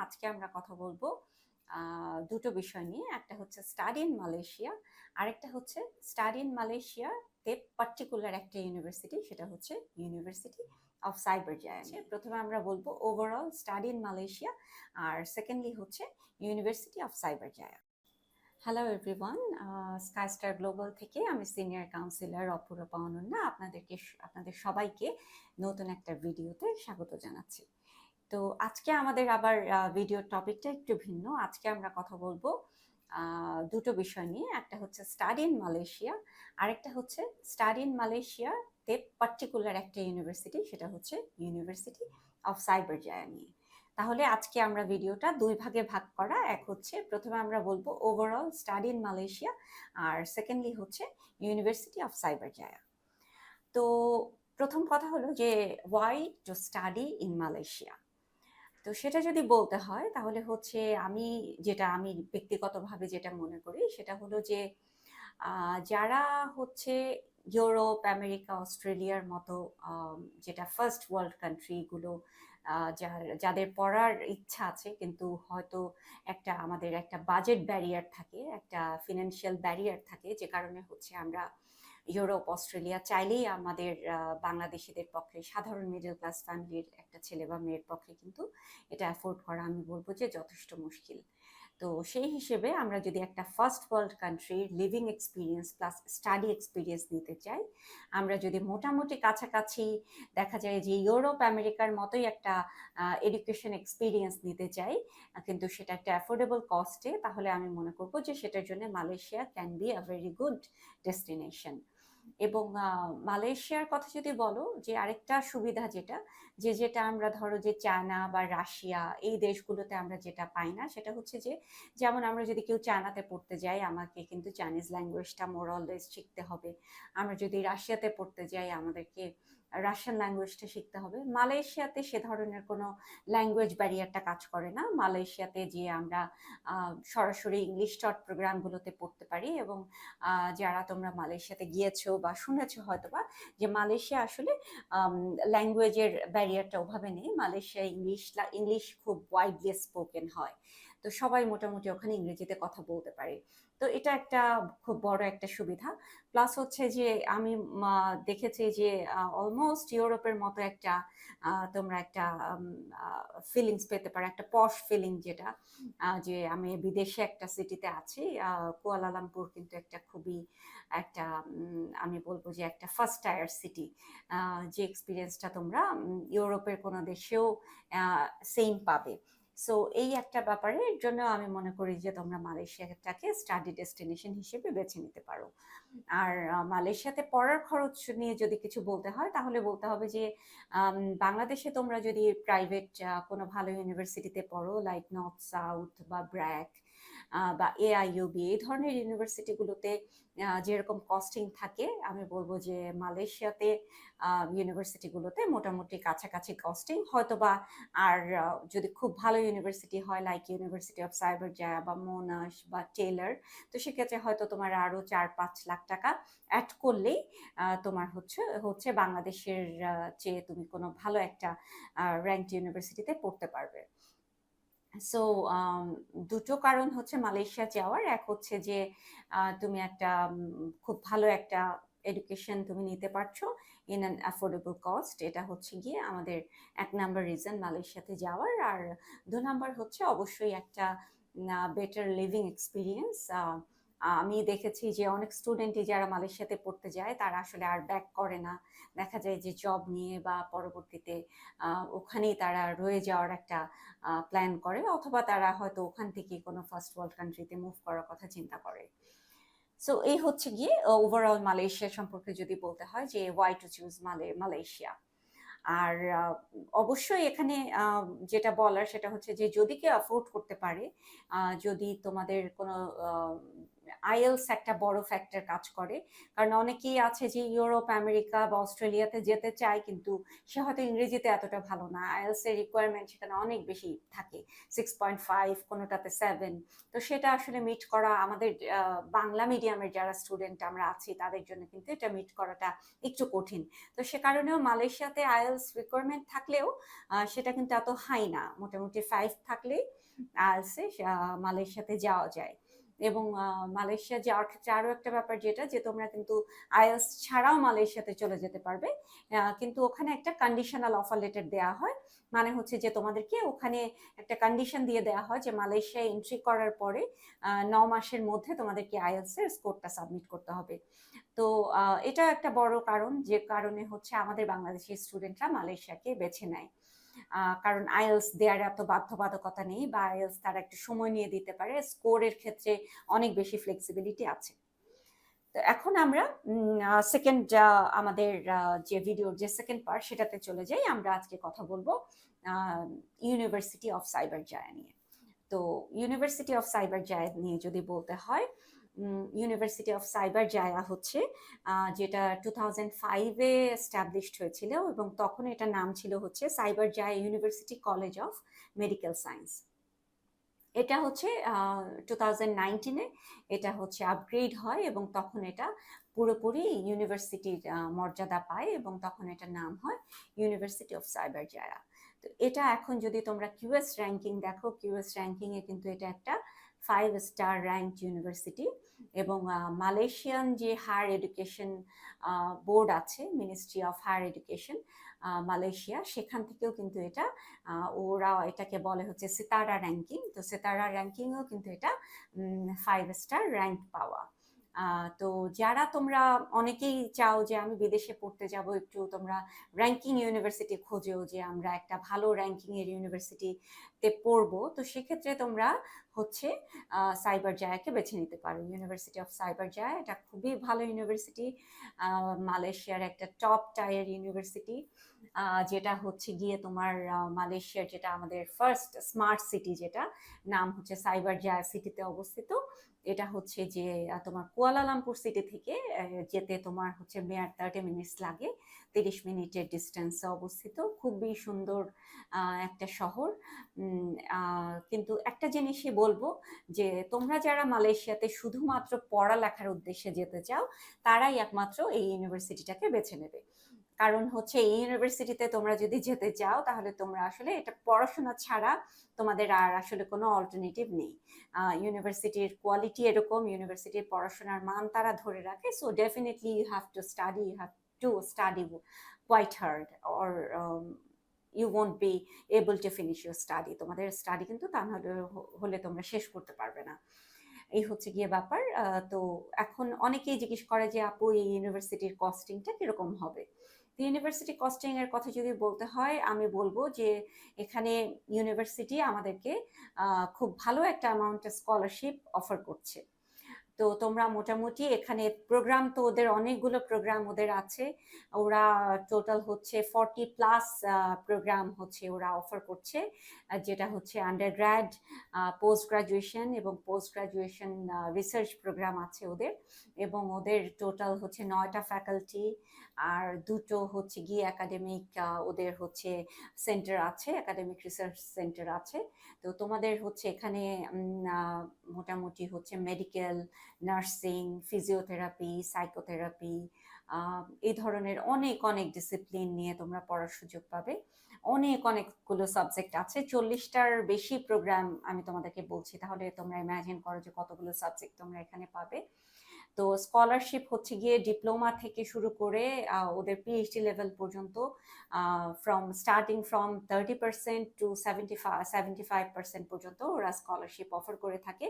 আজকে আমরা কথা বলবো দুটো বিষয় নিয়ে। একটা হচ্ছে স্টাডি ইন মালয়েশিয়া, আরেকটা হচ্ছে স্টাডি ইন মালয়েশিয়াতে পার্টিকুলার একটা ইউনিভার্সিটি, সেটা হচ্ছে ইউনিভার্সিটি অফ সাইবার জায়া নিয়ে। প্রথমে আমরা বলবো ওভারঅল স্টাডি ইন মালয়েশিয়া, আর সেকেন্ডলি হচ্ছে university of Cyberjaya. Hello everyone, Skystar global থেকে আমি সিনিয়র কাউন্সিলর অপূর্বা অনন্যা আপনাদের সবাইকে নতুন একটা ভিডিওতে স্বাগত জানাচ্ছি। তো আজকে আমাদের আবার ভিডিওর টপিকটা একটু ভিন্ন। আজকে আমরা কথা বলবো দুটো বিষয় নিয়ে। একটা হচ্ছে স্টাডি ইন মালয়েশিয়া, আরেকটা হচ্ছে স্টাডি ইন মালয়েশিয়াতে পার্টিকুলার একটা ইউনিভার্সিটি, সেটা হচ্ছে ইউনিভার্সিটি অফ সাইবার জায়া নিয়ে। তাহলে আজকে আমরা ভিডিওটা দুই ভাগে ভাগ করা। এক হচ্ছে প্রথমে আমরা বলবো ওভারঅল স্টাডি ইন মালয়েশিয়া, আর সেকেন্ডলি হচ্ছে ইউনিভার্সিটি অফ সাইবার জায়া। তো প্রথম কথা হলো যে why to study in Malaysia. তো সেটা যদি বলতে হয় তাহলে হচ্ছে আমি ব্যক্তিগতভাবে যেটা মনে করি সেটা হলো যে যারা হচ্ছে ইউরোপ, আমেরিকা, অস্ট্রেলিয়ার মতো যেটা ফার্স্ট ওয়ার্ল্ড কান্ট্রিগুলো, যাদের পড়ার ইচ্ছা আছে কিন্তু হয়তো আমাদের একটা বাজেট ব্যারিয়ার থাকে, একটা ফিনান্সিয়াল ব্যারিয়ার থাকে, যে কারণে হচ্ছে আমরা ইউরোপ, অস্ট্রেলিয়া চাইলেই আমাদের বাংলাদেশিদের পক্ষে, সাধারণ মিডল ক্লাস ফ্যামিলির একটা ছেলে বা মেয়ের পক্ষে কিন্তু এটা অ্যাফোর্ড করা আমি বলবো যে যথেষ্ট মুশকিল। তো সেই হিসেবে আমরা যদি একটা ফার্স্ট ওয়ার্ল্ড কান্ট্রির living experience plus study experience নিতে চাই, আমরা যদি মোটামুটি কাছাকাছি দেখা যায় যে ইউরোপ আমেরিকার মতোই একটা এডুকেশন এক্সপিরিয়েন্স নিতে চাই, কিন্তু সেটা একটা অ্যাফোর্ডেবল কস্টে, তাহলে আমি মনে করবো যে সেটার জন্য Malaysia can be a very good destination. এবং মালয়েশিয়ার কথা যদি বলো, যে আরেকটা সুবিধা যেটা আমরা ধরো যে চায়না বা রাশিয়া এই দেশগুলোতে আমরা যেটা পাই না, সেটা হচ্ছে যে যেমন আমরা যদি কেউ চায়নাতে পড়তে যাই আমাকে কিন্তু চাইনিজ ল্যাঙ্গুয়েজটা মোরলেস শিখতে হবে। আমরা যদি রাশিয়াতে পড়তে যাই আমাদেরকে রাশিয়ান ল্যাঙ্গুয়েজটা শিখতে হবে। মালয়েশিয়াতে সে ধরনের কোনো ল্যাঙ্গুয়েজ ব্যারিয়ারটা কাজ করে না। মালয়েশিয়াতে যে আমরা সরাসরি ইংলিশ টট প্রোগ্রামগুলোতে পড়তে পারি। এবং যারা তোমরা মালয়েশিয়াতে গিয়েছো বা শুনেছো হয়তোবা, যে মালয়েশিয়া আসলে ল্যাঙ্গুয়েজের ব্যারিয়ারটা ওভাবে নেই। মালয়েশিয়া ইংলিশ খুব ওয়াইডলি স্পোকেন হয়, তো সবাই মোটামুটি ওখানে ইংরেজিতে কথা বলতে পারে। তো এটা একটা খুব বড় একটা সুবিধা। প্লাস হচ্ছে যে আমি দেখেছি যে অলমোস্ট ইউরোপের মতো একটা তোমরা একটা ফিলিংস পেতে পারো, একটা পশ ফিলিং, যেটা যে আমি বিদেশে একটা সিটিতে আছি। কুয়ালালামপুর কিন্তু একটা খুবই একটা আমি বলবো যে একটা ফার্স্ট টায়ার সিটি, যে এক্সপিরিয়েন্সটা তোমরা ইউরোপের কোনো দেশেও সেম পাবে। সো এই একটা ব্যাপারের জন্য আমি মনে করি যে তোমরা মালয়েশিয়াটাকে স্টাডি ডেস্টিনেশন হিসেবে বেছে নিতে পারো। আর মালয়েশিয়াতে পড়ার খরচ নিয়ে যদি কিছু বলতে হয় তাহলে বলতে হবে যে বাংলাদেশে তোমরা যদি প্রাইভেট কোনো ভালো ইউনিভার্সিটিতে পড়ো, লাইক নর্থ সাউথ বা ব্র্যাক বা এআইইউবি, এই ধরনের ইউনিভার্সিটিগুলোতে যেরকম কস্টিং থাকে, আমি বলবো যে মালয়েশিয়াতে ইউনিভার্সিটিগুলোতে মোটামুটি কাছাকাছি কস্টিং হয়তো বা। আর যদি খুব ভালো ইউনিভার্সিটি হয় লাইক ইউনিভার্সিটি অফ সাইবার জায়া বা মোনাশ বা টেইলার, তো সেক্ষেত্রে হয়তো তোমার আরো 4-5 লাখ টাকা অ্যাড করলেই তোমার হচ্ছে বাংলাদেশের চেয়ে তুমি কোনো ভালো একটা র্যাঙ্কড ইউনিভার্সিটিতে পড়তে পারবে। সো দুটো কারণ হচ্ছে মালয়েশিয়া যাওয়ার। এক হচ্ছে যে তুমি একটা খুব ভালো একটা এডুকেশন তুমি নিতে পারছো ইন অ্যান অ্যাফোর্ডেবল কস্ট, এটা হচ্ছে গিয়ে আমাদের 1 নাম্বার রিজন মালয়েশিয়াতে যাওয়ার। আর 2 নাম্বার হচ্ছে অবশ্যই একটা বেটার লিভিং এক্সপিরিয়েন্স। আমি দেখেছি যে অনেক স্টুডেন্টই যারা মালয়েশিয়াতে পড়তে যায় তারা আসলে আর ব্যাক করে না, দেখা যায় যে জব নিয়ে বা পরবর্তীতে ওখানেই তারা রয়ে যাওয়ার একটা প্ল্যান করে, অথবা তারা হয়তো ওখান থেকে কোনো ফার্স্ট ওয়ার্ল্ড কান্ট্রিতে মুভ করার কথা চিন্তা করে। সো এই হচ্ছে গিয়ে ওভারঅল মালয়েশিয়া সম্পর্কে যদি বলতে হয় যে ওয়াই টু চুজ মালয়েশিয়া। আর অবশ্যই এখানে যেটা বলার সেটা হচ্ছে যে যদি কেউ অ্যাফোর্ড করতে পারে, যদি তোমাদের কোনো আইএলস একটা বড় ফ্যাক্টর কাজ করে, কারণ অনেকেই আছে যে ইউরোপ আমেরিকা বা অস্ট্রেলিয়াতে যেতে চায় কিন্তু সে হয়তো ইংরেজিতে এতটা ভালো না, আইএলস এর রিকোয়ারমেন্ট সেখানে অনেক বেশি থাকে, 6.5 কোনোটাতে 7। তো সেটা আসলে মিট করা আমাদের বাংলা মিডিয়ামের যারা স্টুডেন্ট আমরা আছি তাদের জন্য কিন্তু এটা মিট করাটা একটু কঠিন। তো সে কারণেও মালয়েশিয়াতে আইএলস রিকোয়ারমেন্ট থাকলেও সেটা কিন্তু এত হাই না, মোটামুটি 5 থাকলেই আইএলসে মালয়েশিয়াতে যাওয়া যায়। এবং মালয়েশিয়া যাওয়ার ক্ষেত্রে আরো একটা ব্যাপার যেটা যে তোমরা কিন্তু আইএলস ছাড়াও মালয়েশিয়াতে চলে যেতে পারবে, কিন্তু ওখানে একটা কন্ডিশনাল অফার লেটার দেওয়া হয়, মানে হচ্ছে যে তোমাদেরকে ওখানে একটা কন্ডিশন দিয়ে দেওয়া হয় যে মালয়েশিয়ায় এন্ট্রি করার পরে 9 মাসের মধ্যে তোমাদেরকে আইএলস এর স্কোরটা সাবমিট করতে হবে। তো এটা একটা বড় কারণ যে কারণে হচ্ছে আমাদের বাংলাদেশি স্টুডেন্টরা মালয়েশিয়াকে বেছে নেয়, কারণ আইএলস দেওয়ার এত বাধ্যবাধকতা নেই, বা আইএলস তারা একটু সময় নিয়ে দিতে পারে, স্কোরের ক্ষেত্রে অনেক বেশি ফ্লেক্সিবিলিটি আছে। তো এখন আমরা সেকেন্ড আমাদের যে ভিডিওর যে সেকেন্ড পার্ট সেটাতে চলে যাই। আমরা আজকে কথা বলবো ইউনিভার্সিটি অফ সাইবার জায়া নিয়ে। তো ইউনিভার্সিটি অফ সাইবার জায়া নিয়ে যদি বলতে হয়, ইউনিভার্সিটি অফ সাইবার জায়া হচ্ছে যেটা 2005-এ এস্টাবলিশড হয়েছিল, এবং তখন এটার নাম ছিল হচ্ছে Cyberjaya university college of medical science. এটা হচ্ছে 2019-এ এটা হচ্ছে আপগ্রেড হয়, এবং তখন এটা পুরোপুরি ইউনিভার্সিটির মর্যাদা পায়, এবং তখন এটার নাম হয় ইউনিভার্সিটি অফ সাইবার জায়া। তো এটা এখন যদি তোমরা কিউএস র্যাঙ্কিং দেখো, কিউএস র্যাঙ্কিংয়ে কিন্তু এটা একটা 5 স্টার র্যাঙ্ক ইউনিভার্সিটি, এবং মালয়েশিয়ান যে হায়ার এডুকেশন বোর্ড আছে, ministry of higher education Malaysia, সেখান থেকেও কিন্তু এটা ওরা এটাকে বলে হচ্ছে সিতারা র্যাঙ্কিং। তো সিতারা র্যাঙ্কিংও কিন্তু এটা 5 স্টার র্যাঙ্ক পাওয়া। তো যারা তোমরা অনেকেই চাও যে আমি বিদেশে পড়তে যাব, একটু তোমরা র্যাঙ্কিং ইউনিভার্সিটি খোঁজো যে আমরা একটা ভালো র্যাঙ্কিং এর ইউনিভার্সিটিতে পড়বো, তো সেক্ষেত্রে তোমরা হচ্ছে সাইবার জায়াকে বেছে নিতে পারো। ইউনিভার্সিটি অফ সাইবার জায়া এটা খুবই ভালো ইউনিভার্সিটি, মালয়েশিয়ার একটা টপ টায়ার ইউনিভার্সিটি, যেটা হচ্ছে গিয়ে তোমার মালয়েশিয়ার যেটা আমাদের ফার্স্ট স্মার্ট সিটি, যেটা নাম হচ্ছে সাইবার জায়া সিটিতে অবস্থিত। এটা হচ্ছে যে তোমার কুয়ালালামপুর সিটি থেকে যেতে তোমার হচ্ছে মেয়ার 30 মিনিটস লাগে, 30 মিনিটের ডিস্টেন্সে অবস্থিত, খুবই সুন্দর একটা শহর। কিন্তু একটা জিনিসই বলবো যে তোমরা যারা মালয়েশিয়াতে শুধুমাত্র পড়ালেখার উদ্দেশ্যে যেতে চাও তারাই একমাত্র এই ইউনিভার্সিটিটাকে বেছে নেবে, কারণ হচ্ছে এই ইউনিভার্সিটিতে তোমরা যদি যেতে চাও তাহলে তোমরা আসলে এটা পড়াশোনা ছাড়া তোমাদের আর আসলে কোনো অল্টারনেটিভ নেই। ইউনিভার্সিটির কোয়ালিটি এরকম, ইউনিভার্সিটির পড়াশোনার মান তারা ধরে রাখে, so definitely you have to study quite hard, or you won't be able to finish your study. তোমাদের স্টাডি কিন্তু তা হলে তোমরা শেষ করতে পারবে না, এই হচ্ছে গিয়ে ব্যাপার। তো এখন অনেকেই জিজ্ঞেস করে যে আপু এই ইউনিভার্সিটির কস্টিংটা কিরকম হবে। ইউনিভার্সিটি কস্টিং এর কথা যদি বলতে হয়, আমি বলবো যে এখানে ইউনিভার্সিটি আমাদেরকে খুব ভালো একটা অ্যামাউন্টের স্কলারশিপ অফার করছে। তো তোমরা মোটামুটি এখানে প্রোগ্রাম তো ওদের অনেকগুলো প্রোগ্রাম ওদের আছে, ওরা টোটাল হচ্ছে 40+ প্রোগ্রাম হচ্ছে ওরা অফার করছে, যেটা হচ্ছে আন্ডারগ্র্যাড, পোস্ট গ্রাজুয়েশন এবং পোস্ট গ্রাজুয়েশন রিসার্চ প্রোগ্রাম আছে ওদের, এবং ওদের টোটাল হচ্ছে 9টা ফ্যাকাল্টি আর 2টো হচ্ছে গিয়ে একাডেমিক ওদের হচ্ছে সেন্টার আছে, একাডেমিক রিসার্চ সেন্টার আছে। তো তোমাদের হচ্ছে এখানে মোটামুটি হচ্ছে মেডিকেল, নার্সিং, ফিজিওথেরাপি, সাইকোথেরাপি, এই ধরনের অনেক অনেক ডিসিপ্লিন নিয়ে তোমরা পড়ার সুযোগ পাবে। অনেকগুলো সাবজেক্ট আছে, 40টার বেশি প্রোগ্রাম আমি তোমাদেরকে বলছি, তাহলে তোমরা ইমাজিন করো যে কতগুলো সাবজেক্ট তোমরা এখানে পাবে। তো স্কলারশিপ হচ্ছে গিয়ে ডিপ্লোমা থেকে শুরু করে ওদের পিএইচডি লেভেল পর্যন্ত, স্টার্টিং ফ্রম 30% টু 75% পর্যন্ত ওরা স্কলারশিপ অফার করে থাকে,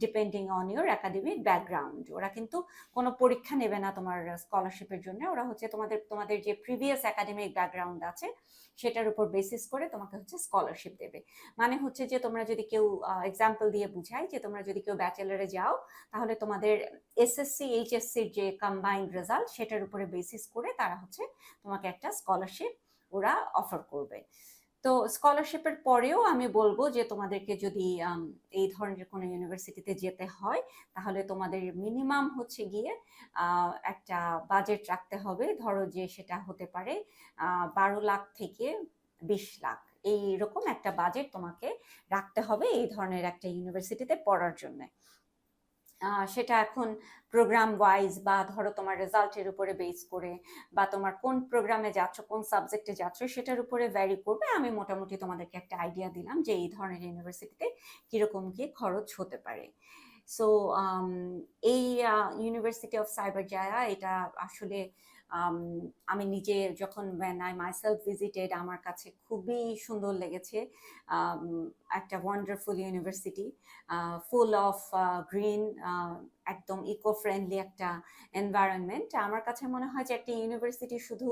depending on your academic background. ওরা কিন্তু কোনো পরীক্ষা নেবে না তোমার স্কলারশিপের জন্য, ওরা হচ্ছে তোমাদের যে প্রিভিয়াস একাডেমিক ব্যাকগ্রাউন্ড আছে সেটার উপর বেসিস করে তোমাকে হচ্ছে স্কলারশিপ দেবে। মানে হচ্ছে যে তোমরা যদি কেউ, এক্সাম্পল দিয়ে বুঝাই, যে তোমরা যদি কেউ ব্যাচেলারে যাও তাহলে তোমাদের এসএসসি এইচএসসির যে কম্বাইন্ড রেজাল্ট সেটার উপরে বেসিস করে তারা হচ্ছে তোমাকে একটা স্কলারশিপ ওরা অফার করবে। তো স্কলারশিপের পরেও আমি বলবো যে তোমাদেরকে যদি এই ধরনের কোনো ইউনিভার্সিটিতে যেতে হয়, তাহলে তোমাদের মিনিমাম হচ্ছে গিয়ে একটা বাজেট রাখতে হবে। ধরো যে সেটা হতে পারে 12 লাখ থেকে 20 লাখ, এইরকম একটা বাজেট তোমাকে রাখতে হবে এই ধরনের একটা ইউনিভার্সিটিতে পড়ার জন্য। সেটা এখন প্রোগ্রাম ওয়াইজ বা ধরো তোমার রেজাল্টের উপরে বেস করে বা তোমার কোন প্রোগ্রামে যাচ্ছ, কোন সাবজেক্টে যাচ্ছ, সেটার উপরে ভ্যারি করবে। আমি মোটামুটি তোমাদেরকে একটা আইডিয়া দিলাম যে এই ধরনের ইউনিভার্সিটিতে কিরকম কি খরচ হতে পারে। সো এই ইউনিভার্সিটি অফ সাইবার জায়া, এটা আসলে আমি নিজে যখন when I myself visited, আমার কাছে খুবই সুন্দর লেগেছে। একটা wonderful university, full of green, একদম ইকো ফ্রেন্ডলি একটা এনভায়রনমেন্ট। আমার কাছে মনে হয় যে একটা ইউনিভার্সিটি শুধু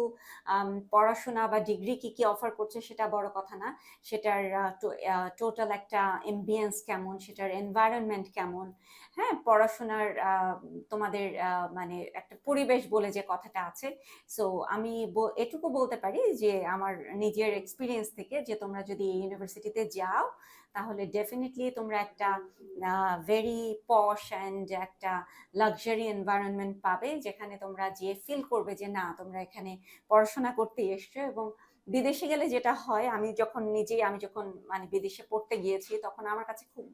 পড়াশোনা বা ডিগ্রি কি কি অফার করছে সেটা বড় কথা না, সেটার টোটাল একটা এমবিয়েন্স কেমন, সেটার এনভায়রনমেন্ট কেমন, হ্যাঁ, পড়াশোনার তোমাদের মানে একটা পরিবেশ বলে যে কথাটা আছে। সো আমি এটুকু বলতে পারি যে আমার নিজের এক্সপিরিয়েন্স থেকে, যে তোমরা যদি এই ইউনিভার্সিটিতে যাও তাহলে ডেফিনেটলি তোমরা একটা ভেরি পশ অ্যান্ড একটা লাক্সারি এনভায়রনমেন্ট পাবে, যেখানে তোমরা যে ফিল করবে যে না, তোমরা এখানে পড়াশোনা করতে এসছো। এবং বিদেশে গেলে যেটা হয়, আমি যখন মানে বিদেশে পড়তে গিয়েছি, তখন আমার কাছে খুব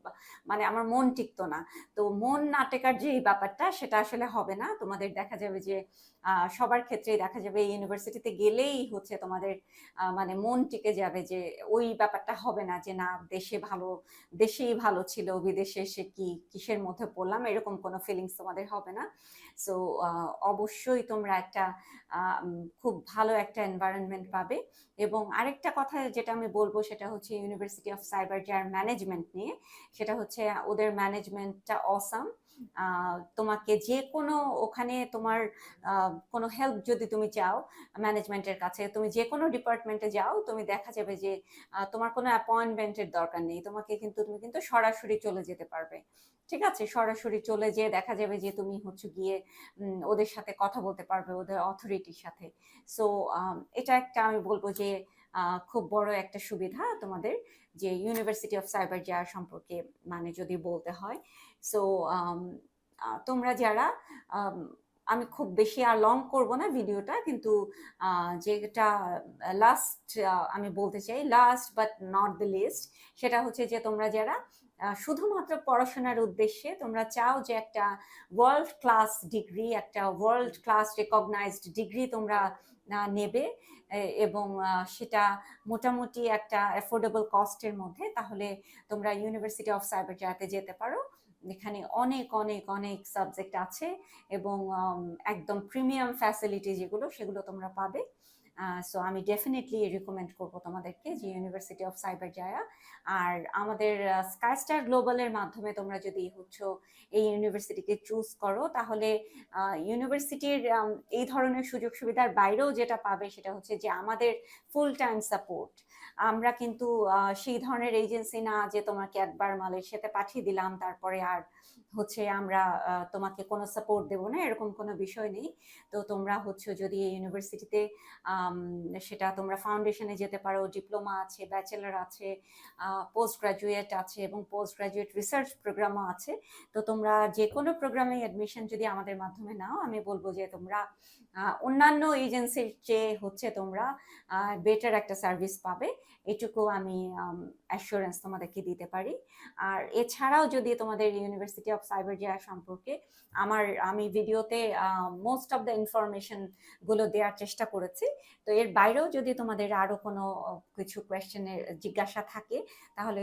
মানে আমার মন টিকতো না। তো মন না টেকার যে ব্যাপারটা, সেটা আসলে হবে না তোমাদের। দেখা যাবে যে সবার ক্ষেত্রেই দেখা যাবে এই ইউনিভার্সিটিতে গেলেই হচ্ছে তোমাদের মানে মন টিকে যাবে, যে ওই ব্যাপারটা হবে না যে না, দেশেই ভালো ছিল, বিদেশে এসে কিসের মধ্যে পড়লাম, এরকম কোনো ফিলিংস তোমাদের হবে না। সো অবশ্যই তোমরা একটা খুব ভালো একটা এনভায়রনমেন্ট পাবে। এবং আরেকটা কথা যেটা আমি বলবো, সেটা হচ্ছে ইউনিভার্সিটি অফ সাইবার যার ম্যানেজমেন্ট নিয়ে। সেটা হচ্ছে ওদের ম্যানেজমেন্টটা অসাম। তোমাকে যে কোনো, ওখানে তোমার কোনো হেল্প যদি তুমি চাও ম্যানেজমেন্টের কাছে, তুমি যে কোনো ডিপার্টমেন্টে যাও, তুমি দেখা যাবে যে তোমার কোনো অ্যাপয়েন্টমেন্টের দরকার নেই, তুমি কিন্তু সরাসরি চলে যেতে পারবে। ঠিক আছে, সরাসরি চলে যেয়ে দেখা যাবে যে তুমি হচ্ছে গিয়ে ওদের সাথে কথা বলতে পারবে, ওদের অথরিটির সাথে। সো এটা একটা আমি বলবো যে খুব বড় একটা সুবিধা তোমাদের, যে ইউনিভার্সিটি অফ সাইবার যাওয়ার সম্পর্কে মানে যদি বলতে হয়। সো তোমরা যারা আমি খুব বেশি আর লং করব না ভিডিওটা, কিন্তু যেটা লাস্ট আমি বলতে চাই, last but not the least, সেটা হচ্ছে যে তোমরা যারা শুধুমাত্র পড়াশোনার উদ্দেশ্যে তোমরা চাও যে একটা ওয়ার্ল্ড ক্লাস ডিগ্রি, একটা ওয়ার্ল্ড ক্লাস রেকগনাইজড ডিগ্রি তোমরা নেবে, এবং সেটা মোটামুটি একটা অ্যাফোর্ডেবল কস্টের মধ্যে, তাহলে তোমরা ইউনিভার্সিটি অফ সাইবার জায়াতে যেতে পারো। এখানে অনেক অনেক অনেক সাবজেক্ট আছে, এবং একদম প্রিমিয়াম ফ্যাসিলিটি সেগুলো তোমরা পাবে। সো আমি ডেফিনেটলি রিকমেন্ড করবো তোমাদেরকে যে ইউনিভার্সিটি অফ সাইবার জায়া। আর আমাদের স্কাইস্টার গ্লোবালের মাধ্যমে তোমরা যদি এই ইউনিভার্সিটিকে চুজ করো, তাহলে ইউনিভার্সিটির এই ধরনের সুযোগ সুবিধার বাইরেও যেটা পাবে, সেটা হচ্ছে যে আমাদের ফুল টাইম সাপোর্ট। আমরা কিন্তু সেই ধরনের এজেন্সি না যে তোমাকে একবার মালয়েশিয়াতে পাঠিয়ে দিলাম, তারপরে আর আমরা তোমাকে কোনো সাপোর্ট দেবো না, এরকম কোনো বিষয় নেই। তো তোমরা যদি এই ইউনিভার্সিটিতে সেটা তোমরা ফাউন্ডেশনে যেতে পারো, ডিপ্লোমা আছে, ব্যাচেলার আছে, পোস্ট গ্রাজুয়েট আছে, এবং পোস্ট গ্রাজুয়েট রিসার্চ প্রোগ্রামও আছে। তো তোমরা যে কোনো প্রোগ্রামে অ্যাডমিশন যদি আমাদের মাধ্যমে নাও, আমি বলবো যে তোমরা অন্যান্য এজেন্সির চেয়ে তোমরা বেটার একটা সার্ভিস পাবে, এটুকু আমি অ্যাসুরেন্স তোমাদেরকে দিতে পারি। আর এছাড়াও যদি তোমাদের ইউনিভার্সিটি অফ সাইবার জায়া সম্পর্কে আমি ভিডিওতে মোস্ট অফ দ্য ইনফরমেশন গুলো দেওয়ার চেষ্টা করেছি। তো এর বাইরেও যদি তোমাদের আরো কোনো কিছু কোয়েশ্চেনের জিজ্ঞাসা থাকে, তাহলে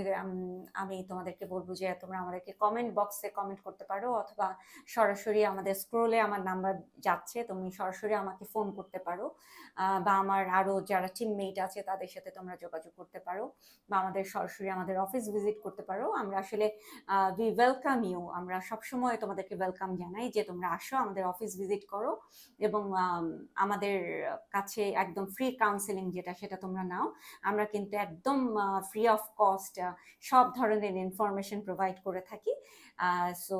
আমি তোমাদেরকে বলবো যে তোমরা আমাদেরকে কমেন্ট বক্সে কমেন্ট করতে পারো, অথবা সরাসরি আমাদের স্ক্রোলে আমার নাম্বার যাচ্ছে, তুমি সরাসরি আমাকে ফোন করতে পারো, বা আমার আরো যারা টিমমেট আছে তাদের সাথে তোমরা যোগাযোগ করতে পারো, বা সরাসরি আমাদের অফিস ভিজিট করতে পারো। আমরা আসলে উই ওয়েলকাম ইউ, আমরা সবসময় তোমাদেরকে ওয়েলকাম জানাই যে তোমরা আসো, আমাদের অফিস ভিজিট করো, এবং আমাদের কাছে একদম ফ্রি কাউন্সেলিং সেটা তোমরা নাও। আমরা কিন্তু একদম ফ্রি অফ কস্ট সব ধরনের ইনফরমেশন প্রোভাইড করে থাকি। সো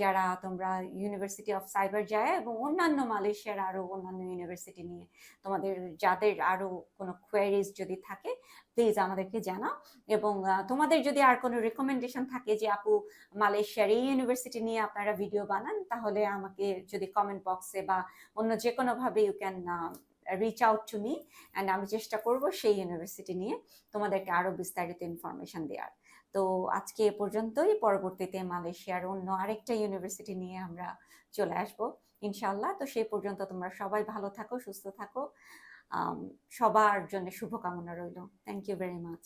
যারা তোমরা ইউনিভার্সিটি অফ সাইবার জায়া এবং অন্যান্য মালয়েশিয়ার আরো অন্যান্য ইউনিভার্সিটি নিয়ে যাদের আরো কোনো কোয়েরিজ যদি থাকে, প্লিজ আমাদেরকে জানাও। এবং তোমাদের যদি আর কোনো রেকমেন্ডেশন থাকে যে আপু মালয়েশিয়ার এই ইউনিভার্সিটি নিয়ে আপনারা ভিডিও বানান, তাহলে আমাকে যদি কমেন্ট বক্সে বা অন্য যে কোনোভাবে you can reach out to me, and আমি চেষ্টা করব সেই ইউনিভার্সিটি নিয়ে তোমাদেরকে আরো বিস্তারিত ইনফরমেশন দেওয়ার। তো আজকে এ পর্যন্তই, পরবর্তীতে মালয়েশিয়ার অন্য আরেকটা ইউনিভার্সিটি নিয়ে আমরা চলে আসব ইনশাল্লাহ। তো সেই পর্যন্ত তোমরা সবাই ভালো থাকো, সুস্থ থাকো, সবার জন্য শুভকামনা রইল। Thank you very much.